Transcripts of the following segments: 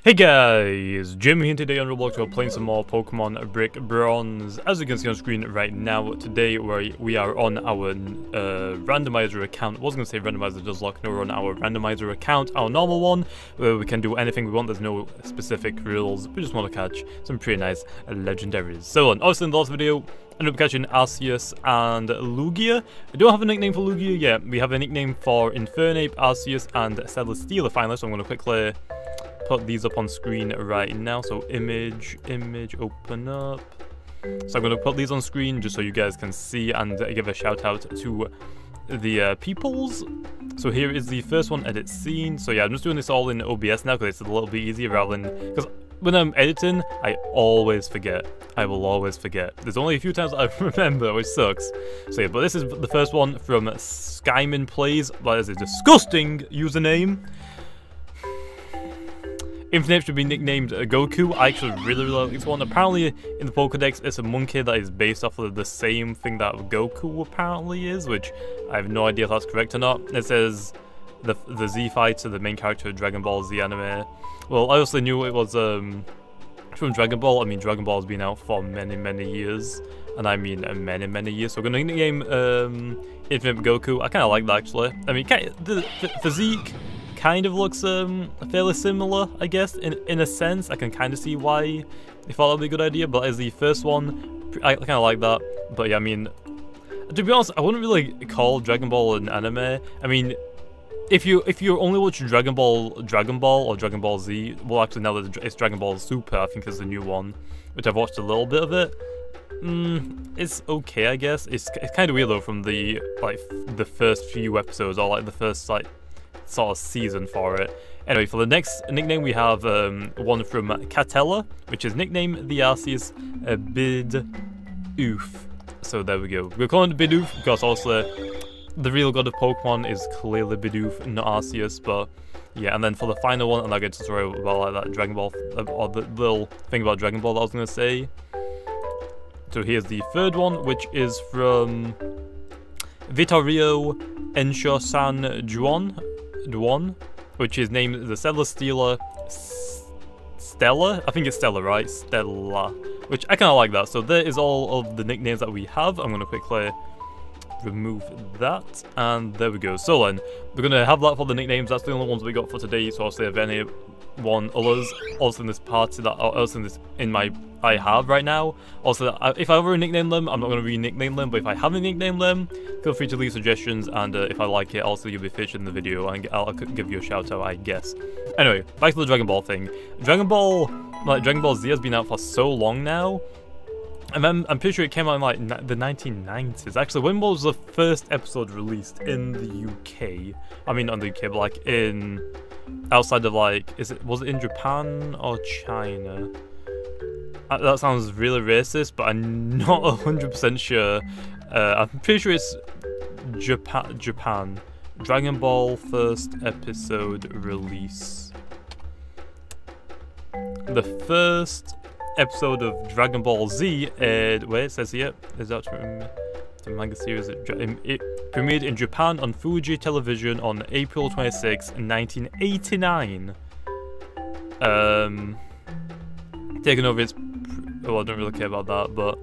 Hey guys, Jamiy here. Today on Roblox we're playing some more Pokemon Brick Bronze. As you can see on screen right now, today we are on our randomizer account. I was going to say randomizer does lock, no, we're on our randomizer account, our normal one, where we can do anything we want. There's no specific rules. We just want to catch some pretty nice legendaries. So obviously in the last video, I ended up catching Arceus and Lugia. I don't have a nickname for Lugia yet. We have a nickname for Infernape, Arceus, and Celesteela finally, so I'm going to quickly put these up on screen right now. So image, open up. So I'm going to put these on screen just so you guys can see and give a shout out to the peoples. So here is the first one, edit scene. So yeah, I'm just doing this all in OBS now because it's a little bit easier rather than, because when I'm editing, I always forget. I will always forget. There's only a few times I remember, which sucks. So yeah, but this is the first one from Skyman Plays. That is a disgusting username. Infernape should be nicknamed Goku. I actually really like this one. Apparently, in the Pokedex, it's a monkey that is based off of the same thing that Goku apparently is, which I have no idea if that's correct or not. It says the Z fighter, the main character of Dragon Ball Z anime. Well, I also knew it was from Dragon Ball. I mean, Dragon Ball has been out for many years, and I mean many years. So we're gonna nickname Infernape Goku. I kind of like that actually. I mean, the physique kind of looks fairly similar, I guess, in a sense. I can kind of see why they thought that would be a good idea, but as the first one, I kind of like that. But yeah, I mean, to be honest, I wouldn't really call Dragon Ball an anime. I mean, if you only watch Dragon Ball or Dragon Ball Z, well, actually now that it's Dragon Ball Super, I think is the new one, which I've watched a little bit of it. It's okay, I guess. It's kind of weird though from the first few episodes, or like the first sort of season for it. Anyway, for the next nickname we have one from Catella, which is nicknamed the Arceus Bidoof. So there we go. We're calling it Bidoof because also the real god of Pokemon is clearly Bidoof, not Arceus. But yeah, and then for the final one, and I'll get to story about like that Dragon Ball, or the little thing about Dragon Ball that I was gonna say. So here's the third one, which is from Vittorio Ensho-san Duan, which is named the Celesteela Stella. I think it's Stella, right? Stella. Which I kind of like that. So there is all of the nicknames that we have. I'm going to quickly remove that. And there we go. So then, we're going to have that for the nicknames. That's the only ones we got for today. So I'll say if any one others also in this party that also in my I have right now. Also, if I ever nickname them, I'm not going to re-nickname them, but if I haven't nicknamed them, feel free to leave suggestions, and if I like it, also you'll be featured in the video, and I'll give you a shout out, I guess. Anyway, back to the Dragon Ball thing. Dragon Ball Z has been out for so long now, and I'm pretty sure it came out in like the 1990s. Actually, when was the first episode released in the UK? I mean, not the UK, but like in outside of like, was it in Japan or China? That sounds really racist, but I'm not 100% sure. I'm pretty sure it's Japan. Dragon Ball first episode release. The first episode of Dragon Ball Z aired, wait, it says here, is that the manga series? It premiered in Japan on Fuji Television on April 26, 1989. Taking over its, well, I don't really care about that, but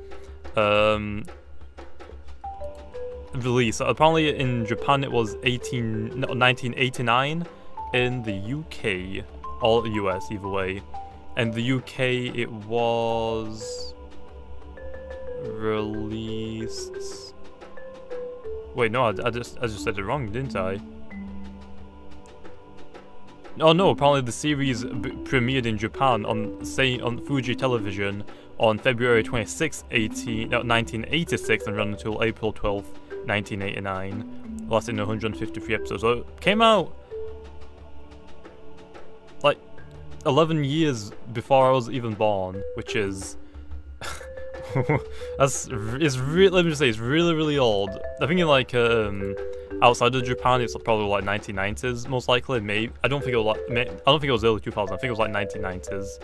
release. Apparently in Japan it was 1989, in the UK, or US either way. And the UK it was released. Wait, no, I just said it wrong, didn't I? Oh no, apparently the series premiered in Japan on Fuji Television on February 26, 1986 and ran until April 12, 1989, lasting 153 episodes. So it came out like 11 years before I was even born, which is let me just say, it's really old. I think in like outside of Japan, it's probably like 1990s, most likely. Maybe I don't think it was like, I don't think it was early 2000s. I think it was like 1990s,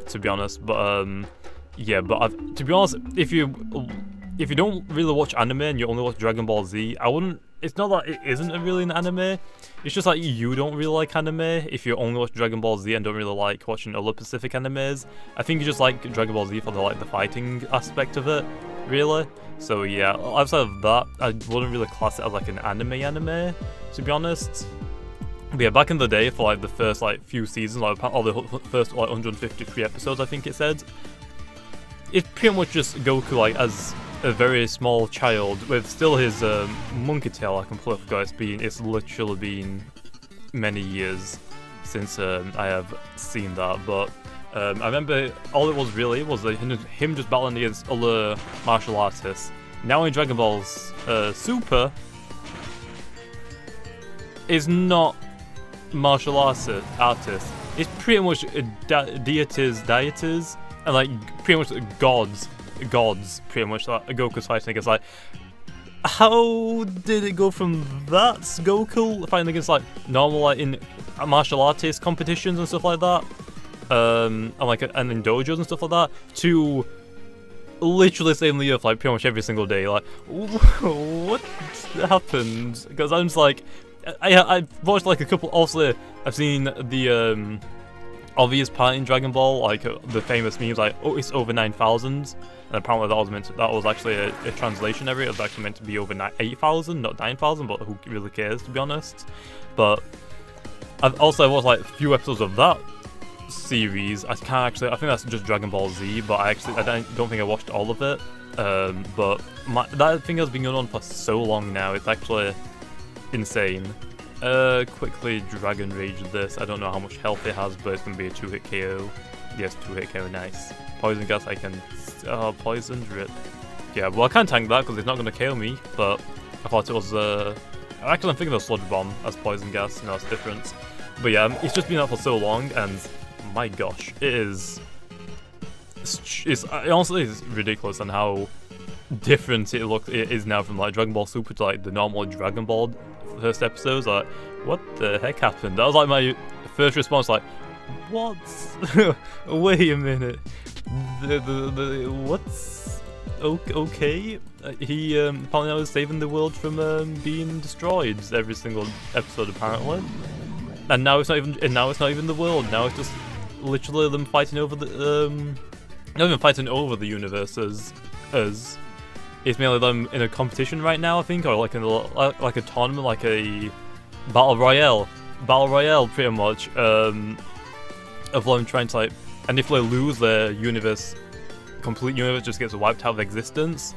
to be honest. But yeah, but to be honest, if you if you don't really watch anime and you only watch Dragon Ball Z, I wouldn't. It's not that it isn't really an anime. It's just like you don't really like anime if you only watch Dragon Ball Z and don't really like watching other Pacific animes. I think you just like Dragon Ball Z for the fighting aspect of it, really. So yeah, outside of that, I wouldn't really class it as like an anime, to be honest. But yeah, back in the day, for like the first like few seasons, like all the first like 153 episodes, I think it said, it's pretty much just Goku like as a very small child with still his monkey tail. I completely forgot it's literally been many years since I have seen that, but I remember all it was really was like him just battling against other martial artists. Now in Dragon Ball's Super is not martial artists. It's pretty much deities, and like pretty much gods, pretty much. Like Goku's fighting against, like, how did it go from that Goku fighting against like normal like in martial artist competitions and stuff like that, and in dojos and stuff like that, to literally saving the earth like pretty much every single day? Like, what happened? Because I'm just like, I've watched like a couple. Also, I've seen the obvious part in Dragon Ball, like the famous memes, like, oh, it's over 9,000, and apparently that was actually a translation error. It was actually meant to be over 8,000, not 9,000, but who really cares, to be honest. But I've also watched like a few episodes of that series. I think that's just Dragon Ball Z, but I don't think I watched all of it. But that thing has been going on for so long now, it's actually insane. Quickly Dragon Rage this. I don't know how much health it has, but it's gonna be a 2-hit KO. Yes, 2-hit KO, nice. Poison gas, I can poison drip. Yeah, well I can't tank that because it's not gonna KO me, but I thought it was actually I'm thinking of Sludge Bomb as poison gas, no, it's different. But yeah, it's just been out for so long, and my gosh, it honestly is ridiculous on how different it is now from like Dragon Ball Super to like the normal Dragon Ball first episodes. Like, what the heck happened? That was like my first response, like, what? Wait a minute. What's okay? He apparently now is saving the world from being destroyed every single episode apparently. And now it's not even the world. Now it's just literally them fighting over the not even fighting over the universes. It's mainly them in a competition right now, I think, or like in like a tournament, like a battle royale, pretty much. Of them trying to like, and if they lose, their complete universe just gets wiped out of existence.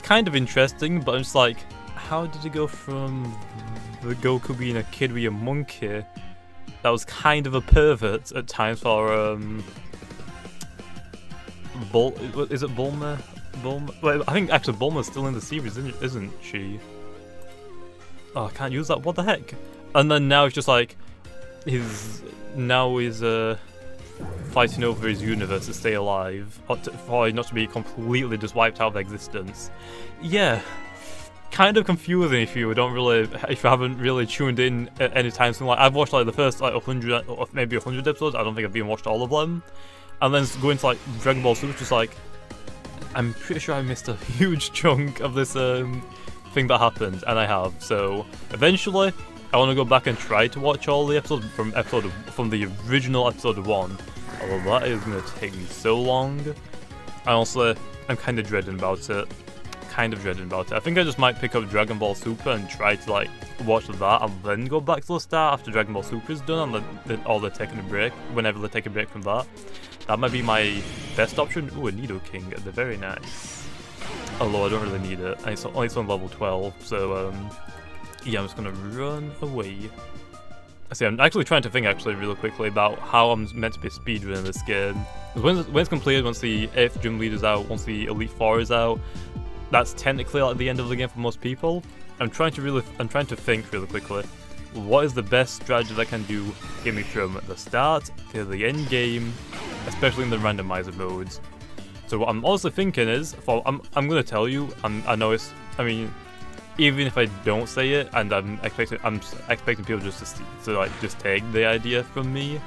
Kind of interesting, but I'm just like, how did it go from the Goku being a kid with a monkey that was kind of a pervert at times for is it Bulma? Well, I think actually Bulma's still in the series, isn't she? Oh, I can't use that. What the heck? And then now it's just like he's fighting over his universe to stay alive, for not to be completely just wiped out of existence. Yeah, kind of confusing if you haven't really tuned in at any time soon. Like, I've watched like the first like 100 or maybe 100 episodes. I don't think I've even watched all of them. And then going to like Dragon Ball Super, just like, I'm pretty sure I missed a huge chunk of this thing that happened, and I have. So eventually, I want to go back and try to watch all the episodes from the original episode 1. Although that is gonna take me so long. I'm kind of dreading about it. I think I just might pick up Dragon Ball Super and try to like watch that, and then go back to the start after Dragon Ball Super is done, and they're taking a break. Whenever they take a break from that, that might be my best option. Ooh, a Nido King, they're very nice. Although I don't really need it. It's only on level 12, so yeah, I'm just gonna run away. See, I'm actually trying to think really quickly about how I'm meant to be speedrunning this game. When it's completed, once the 8th gym leader's out, once the Elite 4 is out, that's technically like the end of the game for most people. I'm trying to think really quickly. What is the best strategy that can get me from the start to the end game, especially in the randomizer modes? So what I'm also thinking is, I'm gonna tell you, I mean, even if I don't say it, and I'm expecting people just to take the idea from me.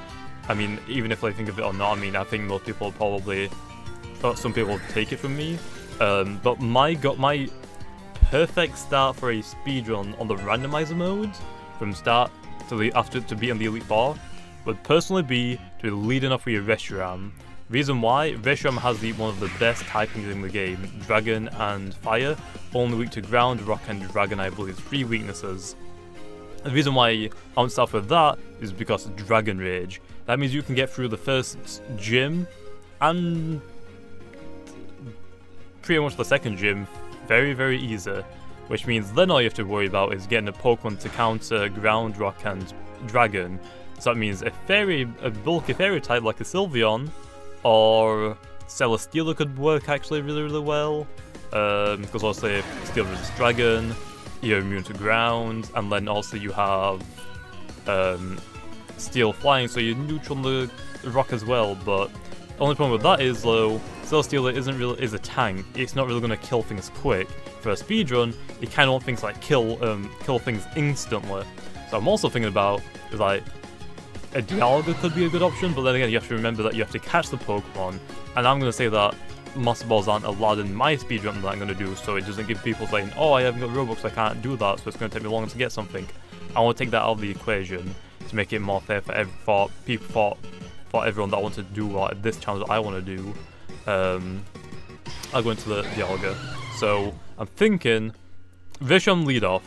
I mean, even if they think of it or not, I mean, I think most people some people will take it from me. But my perfect start for a speedrun on the randomizer mode from start to to be on the Elite Four would personally be to be leading off with your Reshiram. Reason why, Reshiram has one of the best typings in the game, Dragon and Fire, only weak to Ground, Rock and Dragon, I believe, 3 weaknesses. The reason why I want to start with that is because of Dragon Rage. That means you can get through the first gym and pretty much the second gym very, very easy. Which means then all you have to worry about is getting a Pokemon to counter Ground, Rock and Dragon. So that means a bulky fairy type like a Sylveon or Celesteela could work actually really, really well. Because obviously Steel resist Dragon, you're immune to Ground, and then also you have Steel Flying, so you're neutral on the Rock as well. But the only problem with that is though, Celesteela is a tank. It's not really going to kill things quick. For a speedrun, you kind of want things like kill things instantly. So I'm also thinking about is like a Dialga could be a good option, but then again you have to remember that you have to catch the Pokemon, and I'm going to say that Master Balls aren't allowed in my speedrun that I'm going to do, so it doesn't give people saying, oh, I haven't got Robux, I can't do that, so it's going to take me longer to get something. I want to take that out of the equation to make it more fair for everyone that wants to do like this challenge that I want to do. I'll go into the Dialga. So I'm thinking Reshiram lead off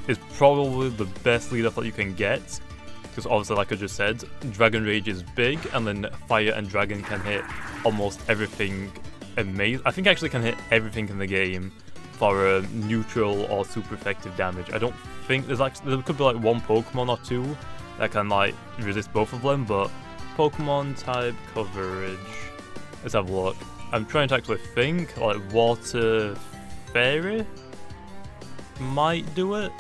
is probably the best lead off that you can get. Because obviously, like I just said, Dragon Rage is big, and then Fire and Dragon can hit almost everything amazing. I think actually can hit everything in the game for neutral or super effective damage. I don't think there could be like one Pokemon or two that can like resist both of them, but Pokemon type coverage. Let's have a look. I'm trying to actually think, like Water Fairy might do it.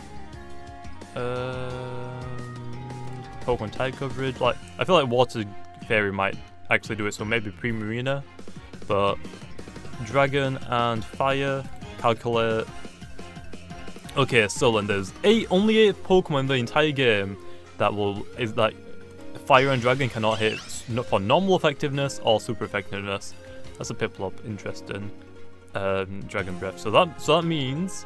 Pokemon type coverage, like I feel like Water Fairy might actually do it, so maybe Primarina. But Dragon and Fire, calculate. Okay, so then there's only 8 Pokemon in the entire game that Fire and Dragon cannot hit for normal effectiveness or super effectiveness. That's a Piplup, interesting. Dragon Breath. So that means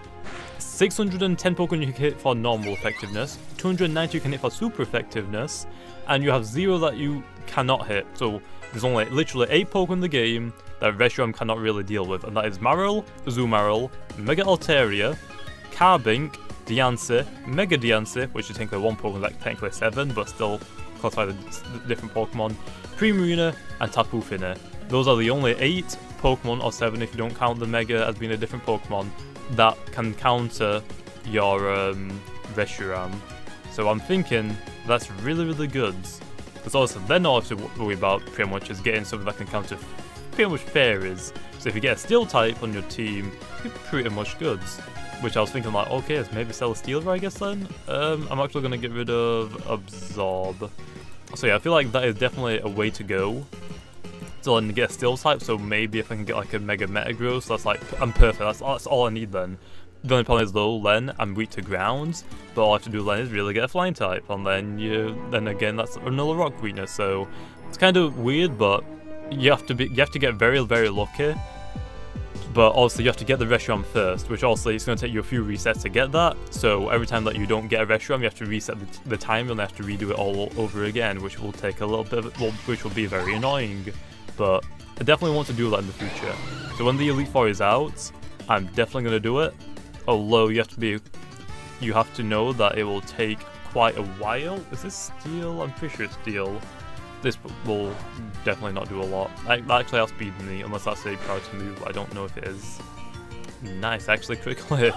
610 Pokemon you can hit for normal effectiveness, 290 you can hit for super effectiveness, and you have 0 that you cannot hit. So there's only literally 8 Pokemon in the game that Reshiram cannot really deal with, and that is Marill, Azumarill, Mega Altaria, Carbink, Diancie, Mega Diancie, which is technically one Pokemon, like technically 7, but still classified as different Pokemon, Primarina, and Tapu Fini. Those are the only 8 Pokemon, or 7 if you don't count the Mega as being a different Pokemon, that can counter your Reshiram. So I'm thinking that's really, really good. Because also then all I have to worry about pretty much is getting something that can counter pretty much fairies. So if you get a Steel type on your team, you're pretty much good. Which I was thinking like, okay, it's maybe Celesteela, I guess then. I'm actually going to get rid of Absorb. So yeah, I feel like that is definitely a way to go. So then get a Steel type, so maybe if I can get like a Mega Metagross, that's like, I'm perfect, that's all I need then. The only problem is though, then I'm weak to Ground, but all I have to do then is really get a Flying type, and then again that's another Rock weakness, so it's kind of weird, but you have to get very, very lucky. But also you have to get the Reshiram first, which also it's going to take you a few resets to get that. So every time that you don't get a Reshiram, you have to reset the time and have to redo it all over again, which will take a little bit which will be very annoying. But I definitely want to do that in the future. So when the Elite Four is out, I'm definitely going to do it. Although you have to know that it will take quite a while. Is this Steel? I'm pretty sure it's Steel. This will definitely not do a lot. Actually, I'll speed me unless that's a priority move. I don't know if it is. Nice, actually critical hit.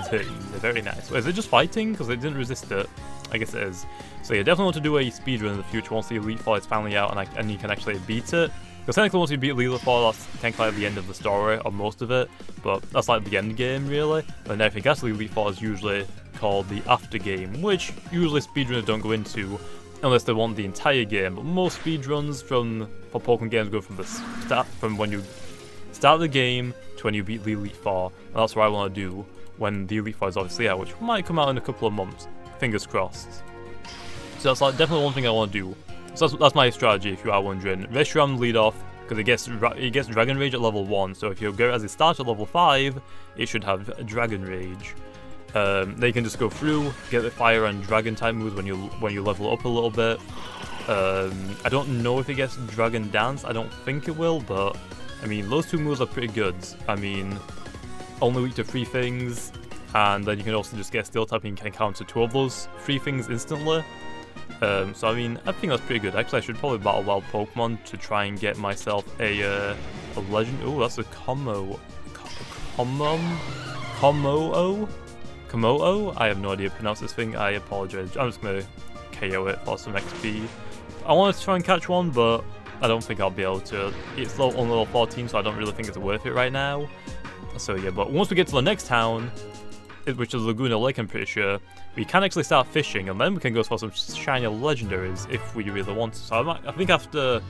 Very nice. Wait, is it just fighting? Because it didn't resist it. I guess it is. So you definitely want to do a speedrun in the future once the Elite Four is finally out and you can actually beat it. Because technically once you beat Elite Four, that's technically at the end of the story, or most of it. But that's like the end game, really. And everything else Elite Four is usually called the after game, which usually speedrunners don't go into unless they want the entire game. But most speedruns for Pokemon games go from when you start the game to when you beat the Elite Four. And that's what I want to do when the Elite Four is obviously out, which might come out in a couple of months. Fingers crossed. So that's like definitely one thing I want to do. So that's my strategy if you are wondering. Reshiram lead off, because it gets Dragon Rage at level 1. So if you go as a start at level 5, it should have Dragon Rage. Then you can just go through, get the Fire and Dragon type moves when you level up a little bit. I don't know if it gets Dragon Dance. I don't think it will, but I mean those 2 moves are pretty good. I mean, only weak to 3 things, and then you can also just get Steel type and you can counter 2 of those 3 things instantly. So I mean, I think that's pretty good. Actually, I should probably battle wild Pokemon to try and get myself a legend. Oh, that's a Komo-o? I have no idea how to pronounce this thing. I apologize. I'm just gonna KO it for some XP. I wanted to try and catch one, but I don't think I'll be able to. It's on level 14, so I don't really think it's worth it right now. So yeah, but once we get to the next town, which is Laguna Lake, I'm pretty sure, we can actually start fishing, and then we can go for some shiny legendaries if we really want to. So I think after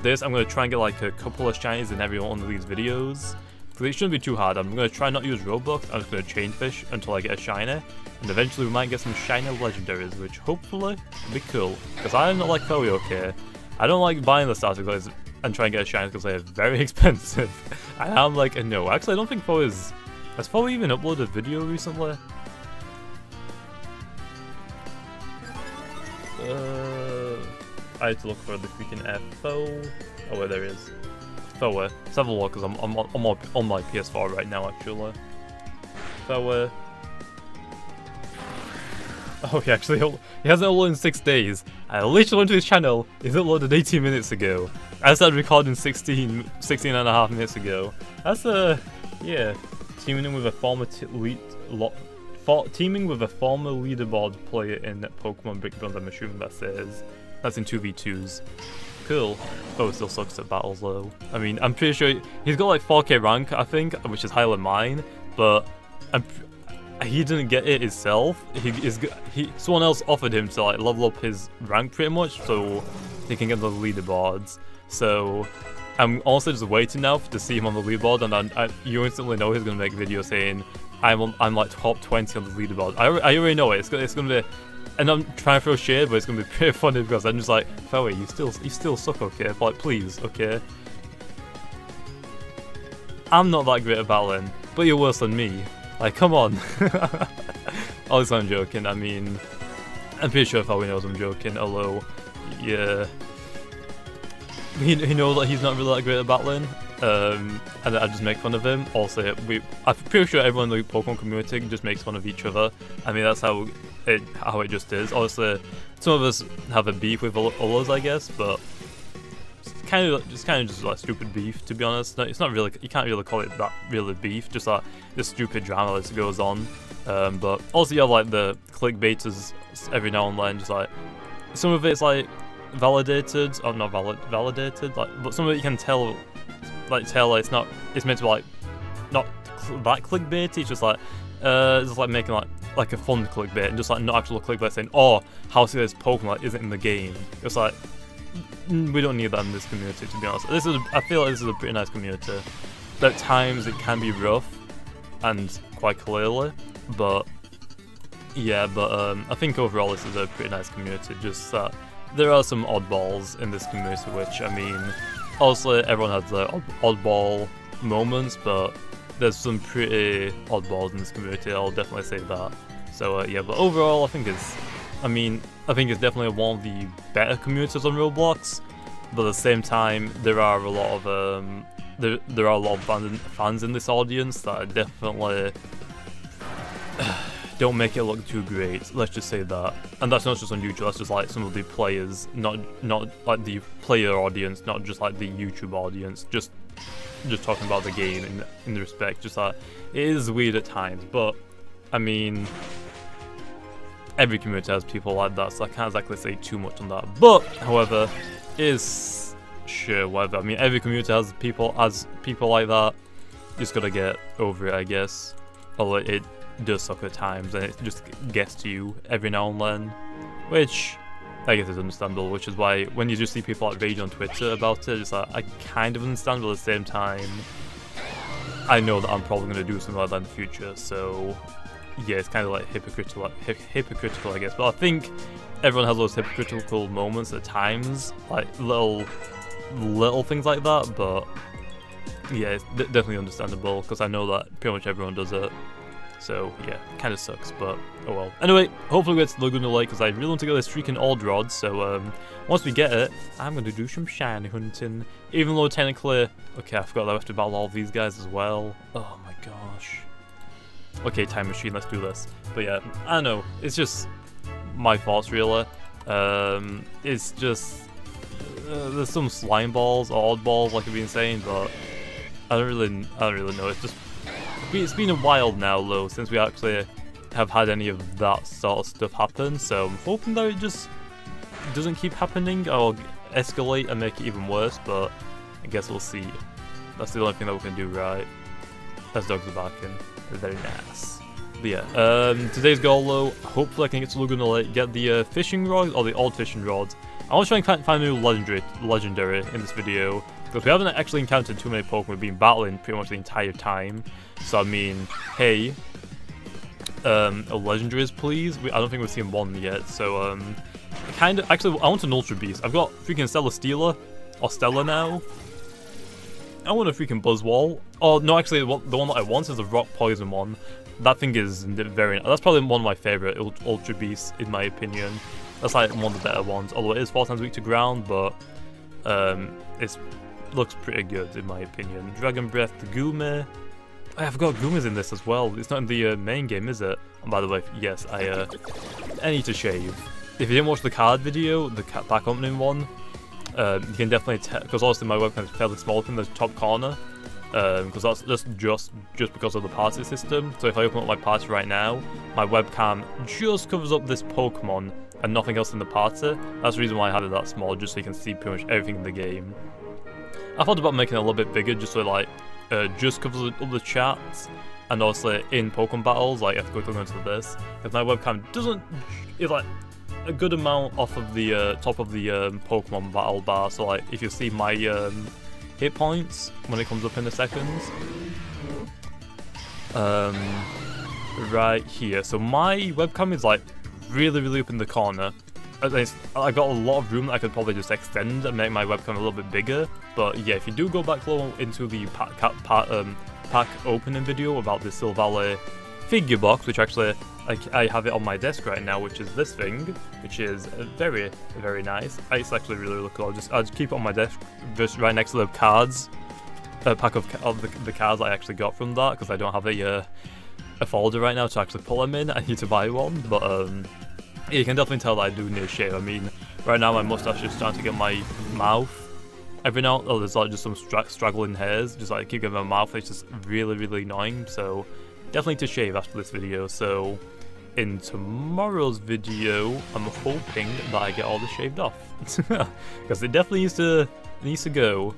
this, I'm going to try and get like a couple of shinies in every one of these videos. Because it shouldn't be too hard. I'm going to try not to use Robux. I'm just going to chain fish until I get a shiny. And eventually we might get some shiny legendaries, which hopefully will be cool. Because I'm not like Chloe, okay? I don't like buying the starter goods and trying to get a shiny because they're very expensive. And I'm like, no. Actually, I don't think Chloe is... Has Chloe even uploaded a video recently? I had to look for the freaking FO. Oh, wait, there it is. FOA. Let's have a look, because I'm on my PS4 right now, actually. FOA. Oh, he hasn't uploaded in 6 days. I literally went to his channel. He's uploaded 18 minutes ago. I started recording 16 and a half minutes ago. That's yeah. Teaming with a former leaderboard player in Pokemon Brick Bronze, I'm assuming that says. That's in 2v2s. Cool. Oh, it still sucks at battles though. I mean, I'm pretty sure he's got like 4k rank, I think, which is higher than mine, but he didn't get it himself. Someone else offered him to like level up his rank pretty much, so he can get the leaderboards. So I'm also just waiting now to see him on the leaderboard, and you instantly know he's gonna make a video saying I'm like top 20 on the leaderboard. I already know it. It's gonna be, and I'm trying to throw shade, but it's gonna be pretty funny because I'm just like, Foey, you still suck, okay? But like, please, okay? I'm not that great at battling, but you're worse than me. Like, come on. Obviously, I'm joking. I mean, I'm pretty sure Foey knows I'm joking. Although, yeah. He knows that he's not really that great at battling, and I just make fun of him. Also, I'm pretty sure everyone in the Pokemon community just makes fun of each other. I mean, that's how it just is. Obviously, some of us have a beef with others, I guess, but it's kind of just like stupid beef, to be honest. It's not really, you can't really call it that really beef, just like this stupid drama that goes on. But also you have like the clickbaiters every now and then, just like some of it's like validated, or not validated, like, but some of it you can tell it's not, it's meant to be like not that clickbait. It's just like making like a fun clickbait, and just like not actual clickbait saying, oh, how to get this Pokemon like, isn't in the game. It's like, we don't need that in this community, to be honest. I feel like this is a pretty nice community. At times it can be rough, and quite clearly, but yeah, I think overall this is a pretty nice community. Just that there are some oddballs in this community, which, I mean, obviously everyone has their oddball moments, but there's some pretty oddballs in this community, I'll definitely say that. So yeah, but overall I think it's definitely one of the better communities on Roblox, but at the same time there are a lot of there are a lot of fans in this audience that are definitely don't make it look too great, let's just say that. And that's not just on YouTube, that's just like some of the players, not like the player audience, not just like the YouTube audience, just talking about the game in the respect, just that it is weird at times, but I mean, every community has people like that, so I can't exactly say too much on that. But, however, is sure, whatever. I mean, every community has people like that. You just gotta get over it, I guess. Although it does suck at times, and it just gets to you every now and then, which I guess is understandable. Which is why when you just see people like rage on Twitter about it, it's like, I kind of understand, but at the same time, I know that I'm probably gonna do something like that in the future. So yeah, it's kind of like hypocritical, I guess. But I think everyone has those hypocritical moments at times, like little little things like that, but yeah, it's definitely understandable because I know that pretty much everyone does it. So yeah, kind of sucks, but oh well. Anyway, hopefully we get to Laguna Lake because I really want to get this freaking old rod. So once we get it, I'm gonna do some shiny hunting. Even though technically, okay, I forgot that I have to battle all these guys as well. Oh my gosh. Okay, time machine, let's do this. But yeah, I don't know. It's just my thoughts really. It's just there's some slime balls or oddballs like I've been saying, but I don't really know. It's been a while now though since we actually have had any of that sort of stuff happen, so I'm hoping that it just doesn't keep happening or escalate and make it even worse, but I guess we'll see. That's the only thing that we can do, right? As dogs are barking. Very nice. But yeah, today's goal though, hopefully I can get to Laguna Lake, get the fishing rod or the old fishing rod. I want to try and find a new legendary in this video, because we haven't actually encountered too many Pokemon. We've been battling pretty much the entire time. So I mean, hey, a legendaries please. I don't think we've seen one yet. So actually I want an Ultra Beast. I've got freaking Celesteela or Stella now. I want a freaking Buzzwole. Oh no, actually the one that I want is the Rock Poison one. That thing is that's probably one of my favorite Ultra Beasts in my opinion. That's like one of the better ones, although it is 4 times weak to ground, but it looks pretty good in my opinion. Dragon Breath, the Gumi. I forgot Gumi's in this as well. It's not in the main game, is it? And by the way, yes, I need to shave. If you didn't watch the card video, the pack opening one, you can definitely tell, because obviously my webcam is fairly small in the top corner, because that's just because of the party system. So if I open up my party right now, my webcam just covers up this Pokemon and nothing else in the party. That's the reason why I have it that small, just so you can see pretty much everything in the game. I thought about making it a little bit bigger, just so like just covers up the chats, and also in Pokemon battles, like if I go into this, if my webcam doesn't, it's like a good amount off of the top of the Pokemon battle bar. So like if you see my hit points when it comes up in a second, right here. So my webcam is like really up in the corner. I got a lot of room that I could probably just extend and make my webcam a little bit bigger. But yeah, if you do go back low into the pack opening video about the Silvally figure box, which actually I have it on my desk right now, which is this thing, which is very nice. It's actually really cool. I'll just keep it on my desk, just right next to the cards, pack of the cards I actually got from that, because I don't have a folder right now to actually pull them in. I need to buy one, but yeah, you can definitely tell that I do need a shave. I mean, right now my mustache is starting to get my mouth. Every now and then there's like just some straggling hairs, just like keep getting my mouth. It's just really annoying. So definitely to shave after this video. So in tomorrow's video, I'm hoping that I get all this shaved off, because it definitely needs to go.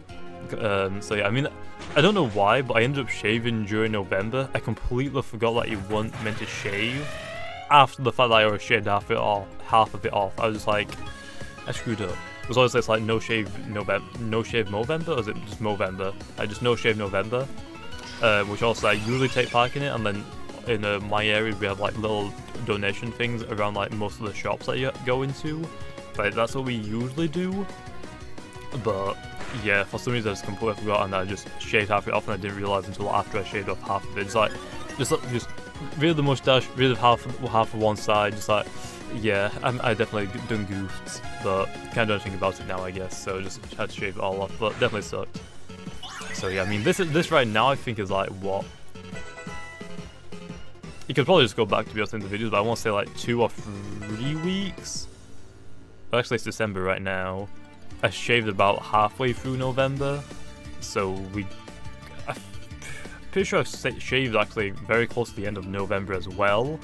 So yeah, I mean, I don't know why, but I ended up shaving during November. I completely forgot that you weren't meant to shave after the fact that I already shaved half of it off. I was just like, I screwed up. It was always this like no shave November, or is it just Movember? I just no shave November, which also I usually take part in it, and then in my area we have like little donation things around like most of the shops that you go into. Like that's what we usually do. But yeah, for some reason I just completely forgot, and I just shaved half of it off, and I didn't realize until after I shaved off half of it. It's like just rid of the mustache, rid of half of one side, just like, yeah, I definitely done goofed, but kind of don't think about it now, I guess, so just had to shave it all off, but definitely sucked. So yeah, I mean, this right now I think is like, what? You could probably just go back to be honest in the videos, but I want to say like 2 or 3 weeks? Well, actually it's December right now. I shaved about halfway through November, so I'm pretty sure I shaved actually very close to the end of November as well.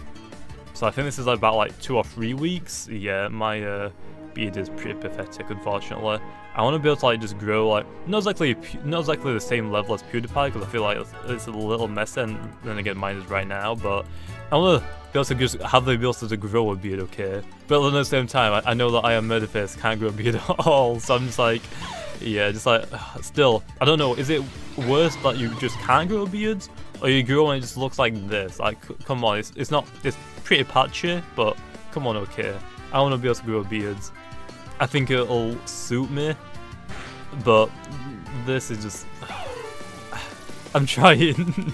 So I think this is about like 2 or 3 weeks. Yeah, my beard is pretty pathetic, unfortunately. I want to be able to like just grow like not exactly the same level as PewDiePie, because I feel like it's a little messy, and then again mine is right now. But I want to be able to just have the ability to grow a beard, okay? But at the same time, I know that I am Murderface, can't grow a beard at all. So I'm just like, yeah, just like still, I don't know. Is it worse that you just can't grow a beard, or you grow and it just looks like this? Like, come on, it's not. It's pretty patchy, but come on, okay. I want to be able to grow beards. I think it'll suit me But this is just... I'm trying.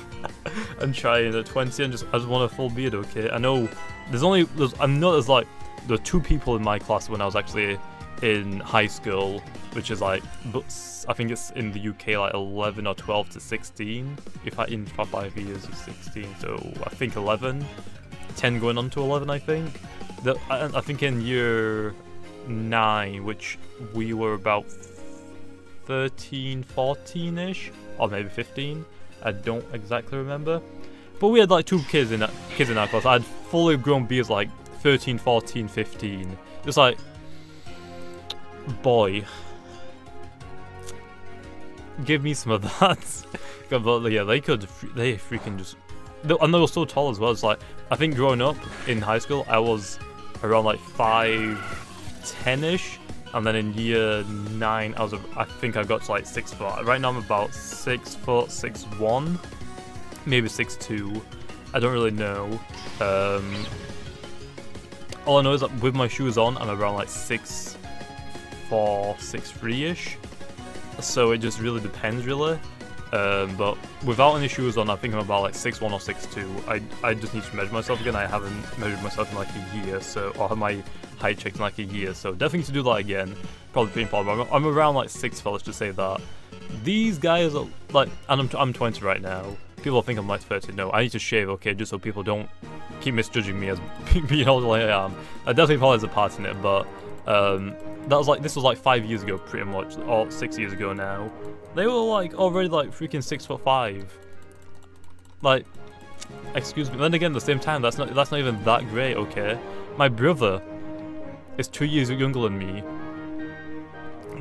I'm trying at 20 and I just want a full beard, okay? I know I know there's like, there are 2 people in my class when I was actually in high school, which is like, I think it's in the UK like 11 or 12 to 16. In 5 years is 16, so I think 11. 10 going on to 11, I think. I think in year 9, which we were about 13, 14-ish, or maybe 15. I don't exactly remember. But we had like 2 kids in our class. I had fully grown beards like 13, 14, 15. It's like, boy, give me some of that. But yeah, they freaking just, and they were so tall as well. It's like, I think growing up in high school, I was around like 5'10"-ish, and then in year 9, I think I got to like 6 foot. Right now I'm about 6 foot, 6'1", maybe 6'2". I don't really know. All I know is that with my shoes on, I'm around like 6'4", 6'3"-ish. So it just really depends, really. But without any shoes on, I think I'm about like 6'1" or 6'2". I just need to measure myself again. I haven't measured myself in like a year, or have my height checked in like a year, so definitely need to do that again. Probably pretty important. I'm around like 6 foot, let's just say that. These guys are like, and I'm 20 right now. People think I'm like 30. No, I need to shave, okay, just so people don't keep misjudging me as being older than I am. I definitely probably has a part in it, but this was like 5 years ago, pretty much, or 6 years ago now. They were like already like freaking 6'5". Like, excuse me. Then again, at the same time, that's not even that great, okay? My brother is 2 years younger than me.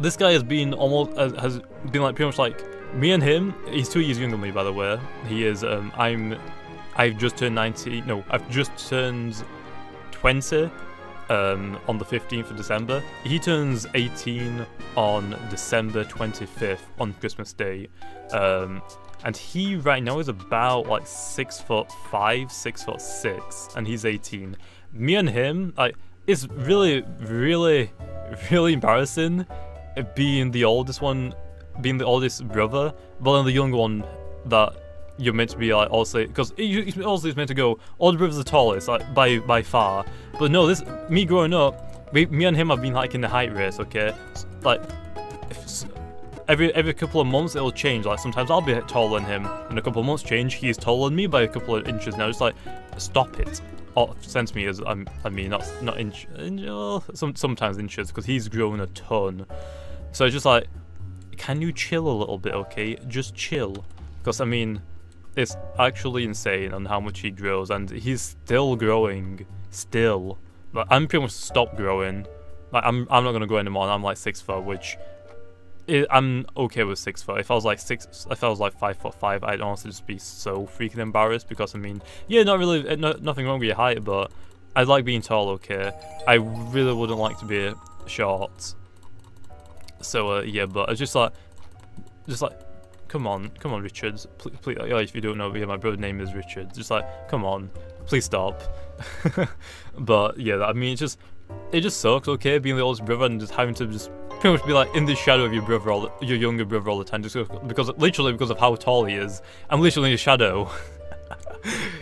This guy has been has been like pretty much like me and him. He's 2 years younger than me, by the way. He is. I've just turned 19. No, I've just turned 20. On the 15th of December. He turns 18 on December 25th, on Christmas Day. And he right now is about like 6'5", 6'6", and he's 18. Me and him, like, it's really, really, really embarrassing being the oldest one, being the oldest brother, but then the younger one that you're meant to be like also, because also is meant to go, older brother's the tallest, like by far. But no, me growing up, me and him have been like in the height race, okay? Like every couple of months it'll change. Like sometimes I'll be taller than him, and a couple of months change, he's taller than me by a couple of inches now. Just like, stop it. Or centimeters, I mean, not inch, sometimes inches, because he's grown a ton. So it's just like, can you chill a little bit, okay? Just chill. Because I mean, it's actually insane on how much he grows, and he's still growing. Still, like, I'm pretty much stopped growing. Like I'm not gonna grow anymore. And I'm like 6 foot, which I'm okay with 6 foot. If I was like 5'5", I'd honestly just be so freaking embarrassed, because I mean, yeah, nothing wrong with your height, but I like being tall. Okay, I really wouldn't like to be short. So yeah, but it's just like, come on, Richards, please, if you don't know, yeah, my brother's name is Richards. Just like, come on, please stop. But yeah, I mean, it just sucks, okay, being the oldest brother and just having to just pretty much be like in the shadow of your younger brother all the time, just because of how tall he is. I'm literally in his shadow.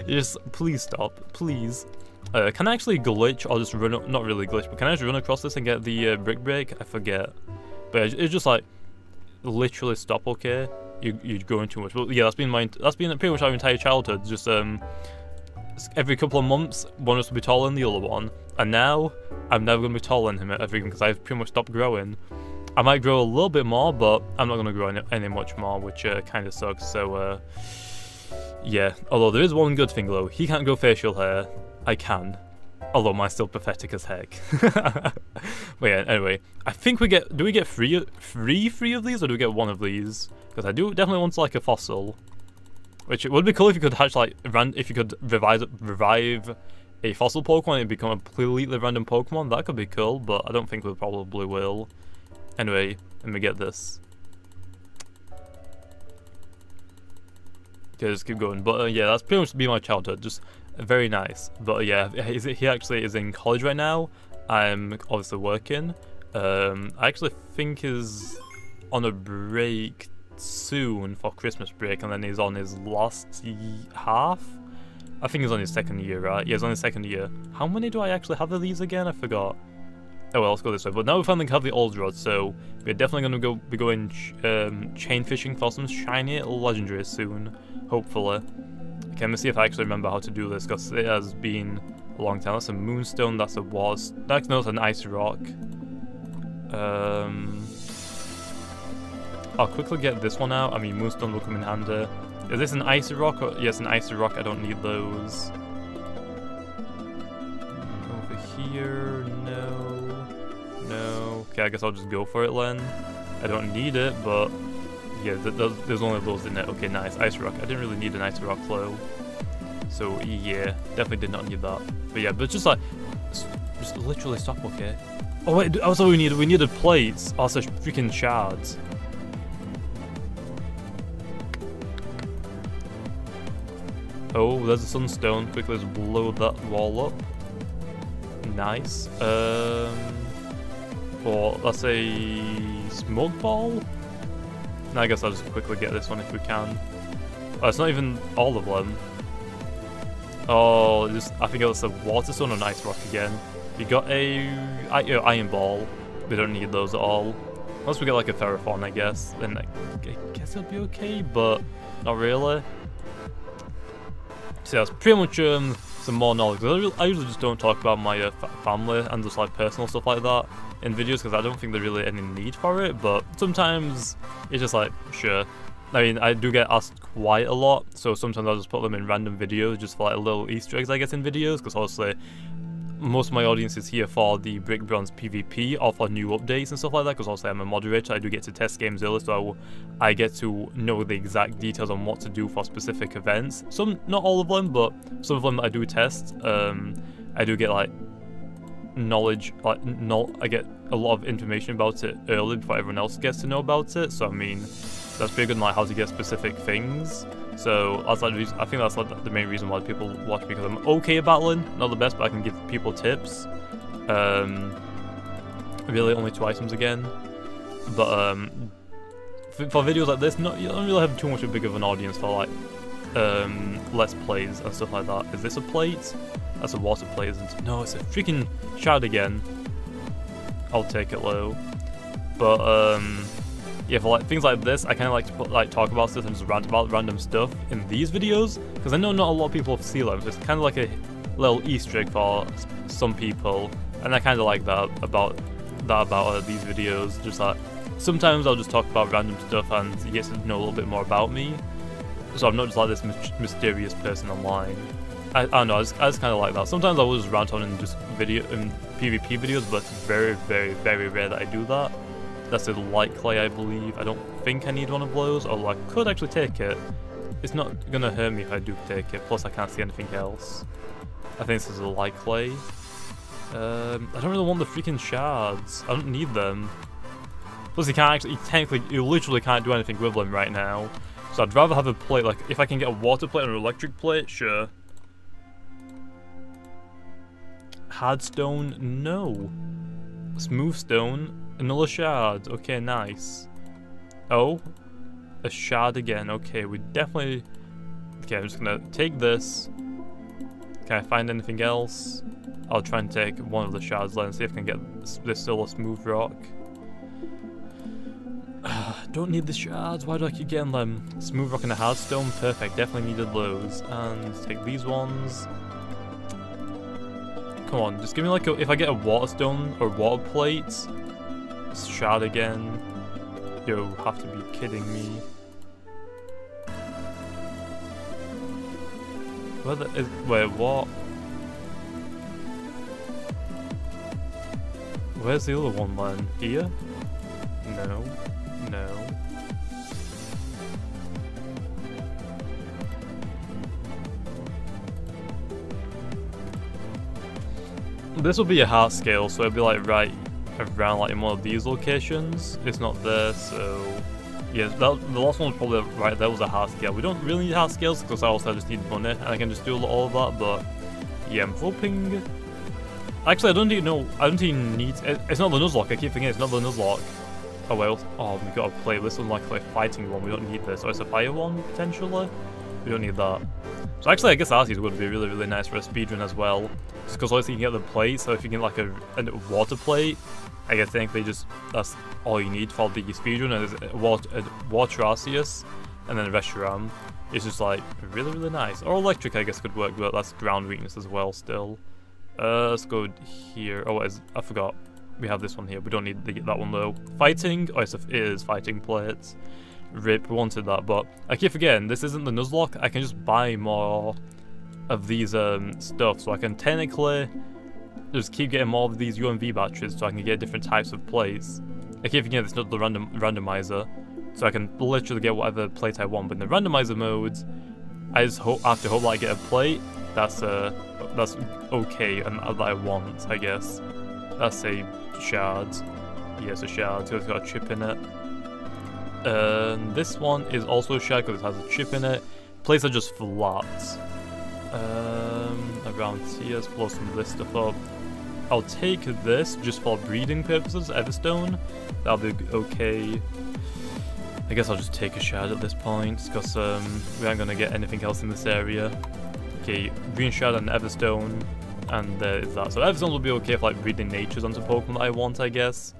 Just please stop, please. Can I actually glitch or just run? Not really glitch, but can I just run across this and get the brick break? I forget. But it's just like, literally stop, okay? You're going too much. But yeah, that's been pretty much our entire childhood. Just every couple of months, one of us will be taller than the other one, and now I'm never gonna be taller than him at everything because I've pretty much stopped growing. I might grow a little bit more, but I'm not gonna grow any much more, which kind of sucks. So yeah. Although there is one good thing though, he can't grow facial hair. I can. Although mine's still pathetic as heck. But yeah, anyway, I think do we get three of these, or do we get one of these? Because I do definitely want like a fossil. Which it would be cool if you could hatch like if you could revive a fossil Pokemon and become a completely random Pokemon. That could be cool, but I don't think we probably will. Anyway, let me get this. Okay, just keep going. But yeah, that's pretty much been my childhood. Just very nice. But yeah, he actually is in college right now. I'm obviously working. I actually think on a break soon for Christmas break, and then he's on his last half. I think he's on his second year, right? Yeah, he's on his second year. How many do I actually have of these again? I forgot. Oh well, let's go this way. But now we finally have the old rod, so we're definitely going to be going chain fishing for some shiny legendaries soon, hopefully. Okay, let me see if I actually remember how to do this, because it has been a long time. That's a moonstone, that's a was. That's an ice rock. I'll quickly get this one out. I mean, moonstone will come in handy. Is this an icy rock? Or, yes, an icy rock. I don't need those. Over here, no. No. Okay, I guess I'll just go for it then. I don't need it, but yeah, there's only those in it. Okay, nice. Ice rock. I didn't really need an ice rock though. So yeah, definitely did not need that. But yeah, but just like, just literally stop, okay? Oh wait, also we needed plates. Oh, such freaking shards. Oh, there's a sunstone. Quickly just blow that wall up. Nice. Or that's a smoke ball. I guess I'll just quickly get this one if we can. Oh, it's not even all of them. Oh, I think it's a water stone or an ice rock again. You got a iron ball. We don't need those at all. Once we get like a ferrophone, I guess, then I guess it'll be okay, but not really. So yeah, that's pretty much some more knowledge. I usually just don't talk about my family and just like personal stuff like that in videos, because I don't think there's really any need for it, but sometimes it's just like, sure. I mean, I do get asked quite a lot, so sometimes I'll just put them in random videos just for like little Easter eggs I guess in videos, because obviously most of my audience is here for the Brick Bronze PvP or for new updates and stuff like that, because obviously I'm a moderator. I do get to test games early, so I get to know the exact details on what to do for specific events. Some, not all of them, but some of them that I do test, I do get like knowledge, like I get a lot of information about it early before everyone else gets to know about it. So I mean, that's pretty good on like how to get specific things. So that's like I think that's like the main reason why people watch me, because I'm okay at battling, not the best, but I can give people tips. Really only 2 items again, but for videos like this, you don't really have too much big of an audience for like let's plays and stuff like that. Is this a plate? That's a water plate, isn't it? No, it's a freaking shard again. I'll take it low, but yeah, for like things like this, I kind of like to talk about stuff and just rant about random stuff in these videos, because I know not a lot of people see them, so it's kind of like a little Easter egg for some people, and I kind of like that about these videos. Just like sometimes I'll just talk about random stuff and you get to know a little bit more about me, so I'm not just like this mysterious person online. I don't know, I just kind of like that. Sometimes I will just rant on in just PvP videos, but it's very, very, very rare that I do that. That's a light clay, I believe. I don't think I need one of those, although I could actually take it. It's not gonna hurt me if I do take it, plus I can't see anything else. I think this is a light clay. I don't really want the freaking shards. I don't need them. Plus you literally can't do anything with them right now. So I'd rather have a plate, like if I can get a water plate or an electric plate, sure. Hard stone, no. Smooth stone. Another shard. Okay, nice. Oh, a shard again. Okay, we definitely... Okay, I'm just gonna take this. Can I find anything else? I'll try and take one of the shards then and see if I can get this still a smooth rock. Don't need the shards. Why do I keep getting them? Smooth rock and a hard stone. Perfect. Definitely needed those. And take these ones. Come on, just give me like a... If I get a water stone or water plate... Shard again. You have to be kidding me. Wait, what? Where's the other one then? Here? No. No. This will be a heart scale, so it'll be like right around like in one of these locations. It's not there, so yeah, the last one was probably right there was a heart scale. We don't really need heart scales because I also just need money and I can just do all of that, but yeah, I'm hoping... Actually, I don't even need... It's not the Nuzlocke, I keep thinking it's not the Nuzlocke. Oh well, oh we gotta play this one like a fighting one, we don't need this. Oh, it's a fire one, potentially? We don't need that. So actually I guess that is going to be really, really nice for a speedrun as well. Just because obviously you can get the plate, so if you get like a water plate, I guess technically just, that's all you need for the speedrun, and there's a water Arceus, and then a restaurant. It's just like really, really nice. Or electric I guess could work, but that's ground weakness as well still. Let's go here. Oh, I forgot. We have this one here. We don't need that one though. Fighting? Oh, it is fighting plates. Rip, we wanted that, but I keep forgetting, this isn't the Nuzlocke. I can just buy more of these stuff, so I can technically just keep getting more of these UMV batteries so I can get different types of plates. I keep forgetting it's not the randomizer, so I can literally get whatever plate I want, but in the randomizer modes, I just have to hope that I get a plate that's okay and that I want, I guess. That's a shard. Yeah, it's a shard, so it's got a chip in it. This one is also a shard because it has a chip in it. Plates are just flat. Around here, let's blow some of this stuff up. I'll take this just for breeding purposes, Everstone. That'll be okay. I guess I'll just take a shard at this point, because we aren't going to get anything else in this area. Okay, green shard and Everstone, and there is that. So Everstone will be okay for like breeding natures onto Pokemon that I want, I guess.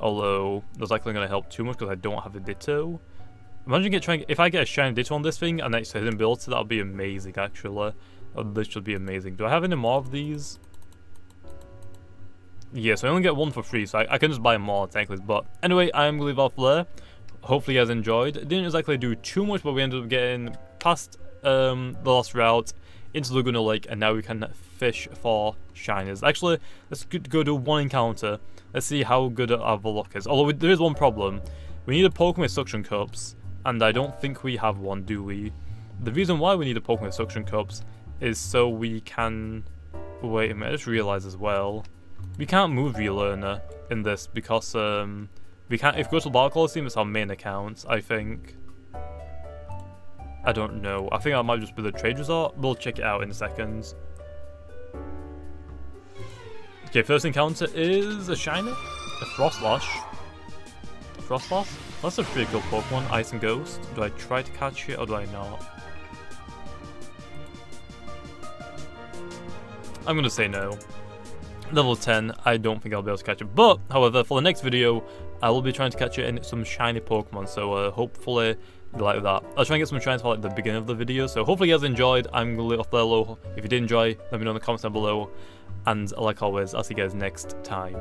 Although, that's likely going to help too much because I don't have a Ditto. Imagine if I get a shiny Ditto on this thing and it's hidden ability, that would be amazing actually. This should be amazing. Do I have any more of these? Yeah, so I only get one for free, so I can just buy more technically. But anyway, I'm going to leave off there. Hopefully you guys enjoyed. It didn't exactly do too much, but we ended up getting past the last route into Laguna Lake, and now we can fish for shinies. Actually, let's go do one encounter. Let's see how good our luck is. Although there is one problem. We need a Pokemon with suction cups, and I don't think we have one, do we? The reason why we need a Pokemon with suction cups is so we can... Wait a minute, I just realised as well. We can't move Relearner in this because we can't... If we go to the Battle Coliseum, it's our main account, I think. I don't know. I think that might just be the trade resort. We'll check it out in a second. Okay, first encounter is a shiny, a Frostlash. Frostlash? That's a pretty cool Pokemon, Ice and Ghost. Do I try to catch it or do I not? I'm gonna say no. Level 10, I don't think I'll be able to catch it. But, however, for the next video, I will be trying to catch it in some shiny Pokemon. So hopefully you like that. I'll try and get some shinies for like the beginning of the video. So hopefully you guys enjoyed. I'm gonna leave off there low. If you did enjoy, let me know in the comments down below. And like always, I'll see you guys next time.